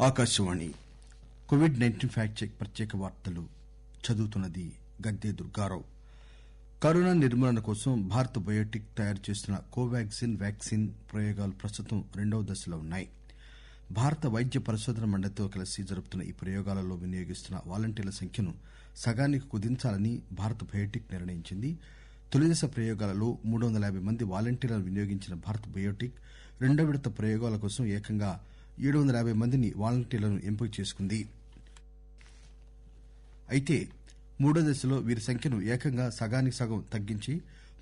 Akashvani COVID-19 fact check ప్రత్యేక వార్తలు చదువుతున్నది గద్దె దుర్గారావు. కరోనా నిర్మూలన కోసం భారత్ బయోటెక్ తయారు చేస్తున్న కోవాగ్జిన్ వ్యాక్సిన్ ప్రయోగాలు ప్రస్తుతం 2వ దశలో ఉన్నాయి. భారత వైద్య పరిశోధన మండలితో కలిసి జరుపుతున్న ఈ ప్రయోగాలలో వినియోగిస్తున్న వాలంటీర్ల సంఖ్యను సగానికి కుదించాలని భారత్ బయోటెక్ నిర్ణయించింది. తొలి దశ ప్రయోగాలలో 350 మంది వాలంటీర్లను వినియోగించిన భారత్ బయోటెక్ రెండో విడత ప్రయోగాల కోసం ఏకంగా 750 మందిని వాలంటీర్లను ఎంపిక చేసుకుంది. అయితే మూడో దశలో వీరి సంఖ్యను ఏకంగా సగానికి సగం తగ్గించి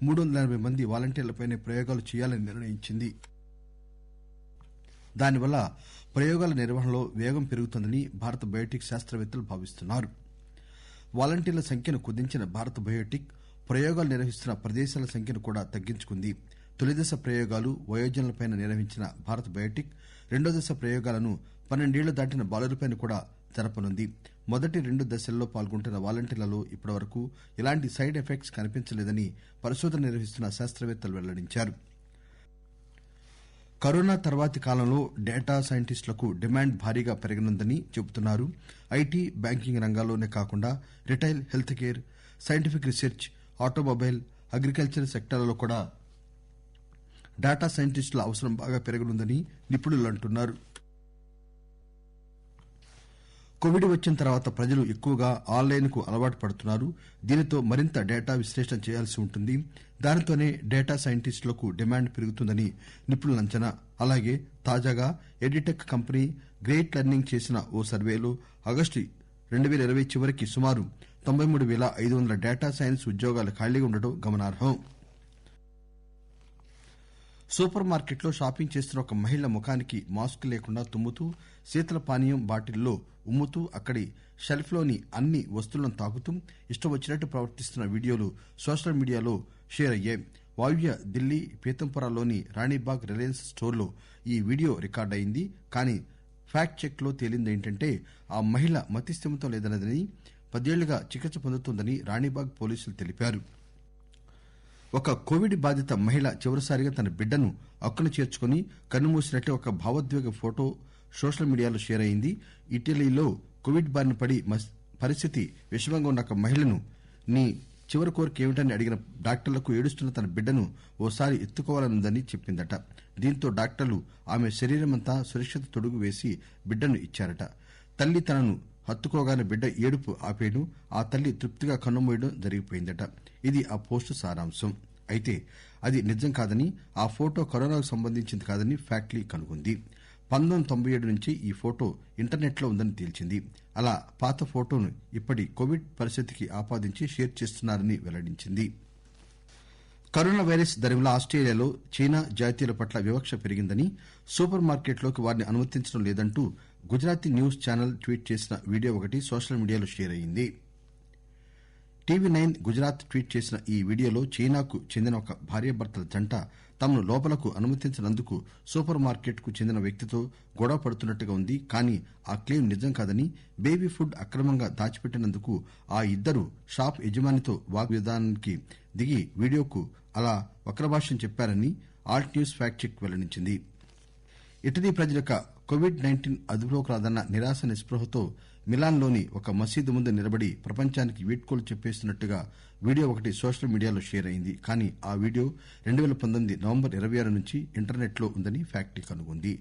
380 మంది వాలంటీర్లపైనే ప్రయోగాలు చేయాలని నిర్ణయించింది. దానివల్ల ప్రయోగాల నిర్వహణలో వేగం పెరుగుతుందని భారత బయోటెక్ శాస్త్రవేత్తలు భావిస్తున్నారు. వాలంటీర్ల సంఖ్యను కుదించిన భారత బయోటెక్ ప్రయోగాలు నిర్వహిస్తున్న ప్రదేశాల సంఖ్యను కూడా తగ్గించుకుంది. తొలి దశ ప్రయోగాలు వయోజనులపై నిర్వహించిన భారత్ బయోటెక్ రెండో దశ ప్రయోగాలను 12 ఏళ్లు దాటిన బాలురపై కూడా జరపనుంది. మొదటి 2 దశల్లో పాల్గొంటున్న వాలంటీర్లలో ఇప్పటివరకు ఎలాంటి సైడ్ ఎఫెక్ట్స్ కనిపించలేదని పరిశోధన నిర్వహిస్తున్న శాస్త్రవేత్తలు వెల్లడించారు. కరోనా తర్వాతి కాలంలో డేటా సైంటిస్టులకు డిమాండ్ భారీగా పెరగనుందని చెబుతున్నారు. ఐటీ, బ్యాంకింగ్ రంగాల్లోనే కాకుండా retail, health care, scientific research, automobile, agriculture సెక్టార్లలో కూడా డేటా సైంటిస్టుల అవసరం బాగా పెరగనుందని నిపుణులు అంటున్నారు. కోవిడ్ వచ్చిన తర్వాత ప్రజలు ఎక్కువగా ఆన్లైన్ కు అలవాటు పడుతున్నారు. దీనితో మరింత డేటా విశ్లేషణ చేయాల్సి ఉంటుంది. దానితోనే డేటా సైంటిస్టులకు డిమాండ్ పెరుగుతుందని నిపుణుల అంచనా. అలాగే తాజాగా ఎడిటెక్ కంపెనీ గ్రేట్ లెర్నింగ్ చేసిన ఓ సర్వేలో ఆగస్టు 2020 చివరికి సుమారు 93,500 డేటా సైన్స్ ఉద్యోగాలు ఖాళీగా ఉండడం గమనార్హం. సూపర్ మార్కెట్లో షాపింగ్ చేస్తున్న ఒక మహిళ ముఖానికి మాస్క్ లేకుండా తుమ్ముతూ, శీతల పానీయం బాటిల్లో ఉమ్ముతూ, అక్కడి షెల్ఫ్ లోని అన్ని వస్తువులను తాకుతూ ఇష్టం వచ్చినట్టు ప్రవర్తిస్తున్న వీడియోలు సోషల్ మీడియాలో షేర్ అయ్యాయి. వాయువ్య ఢిల్లీ పీతంపురాలోని రాణిబాగ్ రిలయన్స్ స్టోర్లో ఈ వీడియో రికార్డయింది. కానీ ఫ్యాక్ట్ చెక్ లో తేలిందేంటంటే ఆ మహిళ మతిస్థిమితం లేదన్నదని, 10 ఏళ్లుగా చికిత్స పొందుతోందని రాణిబాగ్ పోలీసులు తెలిపారు. ఒక కోవిడ్ బాధిత మహిళ చివరిసారిగా తన బిడ్డను అక్కున చేర్చుకుని కన్నుమూసినట్లే ఒక భావోద్వేగ ఫోటో సోషల్ మీడియాలో షేర్ అయింది. ఇటలీలో కోవిడ్ బారిన పడి పరిస్థితి విషమంగా ఉన్న ఒక మహిళను నీ చివరి కోరిక ఏమిటని అడిగిన డాక్టర్లకు ఏడుస్తున్న తన బిడ్డను ఓసారి ఎత్తుకోవాలనుందని చెప్పిందట. దీంతో డాక్టర్లు ఆమె శరీరమంతా సురక్షిత తొడుగు వేసి బిడ్డను ఇచ్చారట. తల్లి తనను హత్తుకోగానే బిడ్డ ఏడుపు ఆపేయడం, ఆ తల్లి తృప్తిగా కన్నుమూయడం జరిగిపోయిందట. ఇది ఆ పోస్టు సారాంశం. అయితే అది నిజం కాదని, ఆ ఫోటో కరోనాకు సంబంధించింది కాదని ఫ్యాక్ట్లీ కనుగొంది. 1997 నుంచి ఈ ఫోటో ఇంటర్నెట్ లో ఉందని తేల్చింది. అలా పాత ఫోటోను ఇప్పటి కోవిడ్ పరిస్థితికి ఆపాదించి షేర్ చేస్తున్నారని వెల్లడించింది. కరోనా వైరస్ దరిమిలా ఆస్ట్రేలియాలో చైనా జాతీయుల పట్ల వివక్ష పెరిగిందని, సూపర్ మార్కెట్లోకి వారిని అనుమతించడం లేదంటూ గుజరాతీ న్యూస్ ఛానల్ ట్వీట్ చేసిన వీడియో ఒకటి సోషల్ మీడియాలో షేర్ అయింది. టీవీ9 గుజరాత్ ట్వీట్ చేసిన ఈ వీడియోలో చైనాకు చెందిన ఒక భార్యాభర్తల జంట తమను లోపలకు అనుమతించనందుకు సూపర్ మార్కెట్ కు చెందిన వ్యక్తితో గొడవ పడుతున్నట్టుగా ఉంది. కానీ ఆ క్లెయిమ్ నిజం కాదని, బేబీ ఫుడ్ అక్రమంగా దాచిపెట్టినందుకు ఆ ఇద్దరు షాప్ యజమానితో వాగ్వివాదానికి దిగి వీడియోకు అలా వక్రభాష్యం చెప్పారని ఆల్ట్ న్యూస్ ఫ్యాక్ట్ చెక్ వెల్లడించింది. ఇటలీ ప్రజల కోవిడ్-19 అదుపులోకి రాదన్న నిరాశ నిస్పృహతో మిలాన్ లోని ఒక మసీదు ముందు నిలబడి ప్రపంచానికి వీడ్కోలు చెప్పేస్తున్నట్టుగా వీడియో ఒకటి సోషల్ మీడియాలో షేర్ అయింది. కానీ ఆ వీడియో 2019 నవంబర్ 26 నుంచి ఇంటర్నెట్ లో ఉందని ఫ్యాక్ట్ కనుగొంది.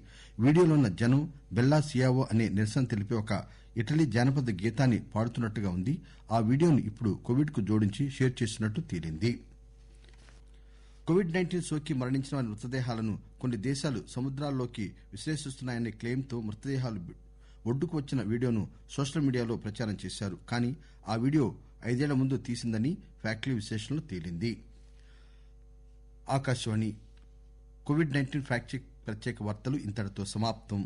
వీడియోలో ఉన్న జనం బెల్లా సియావో అనే నిరసన తెలిపే ఒక ఇటలీ జానపద గీతాన్ని పాడుతున్నట్టుగా ఉంది. ఆ వీడియోను ఇప్పుడు కోవిడ్ కు జోడించి షేర్ చేసినట్టు తేలింది. కోవిడ్-19 సోకి మరణించిన వారి మృతదేహాలను కొన్ని దేశాలు సముద్రాల్లోకి విశ్లేషిస్తున్నాయనే క్లెయిమ్ తో మృతదేహాలు ఒడ్డుకు వచ్చిన వీడియోను సోషల్ మీడియాలో ప్రచారం చేశారు. కానీ ఆ వీడియో 5 ఏళ్ల ముందు తీసిందని ఫ్యాక్ట్లీ విశ్లేషణలో తేలింది. ఆకాశవాణి కోవిడ్-19 ఫ్యాక్ట్ చెక్ ప్రత్యేక వార్తలు ఇంతటితో సమాప్తం.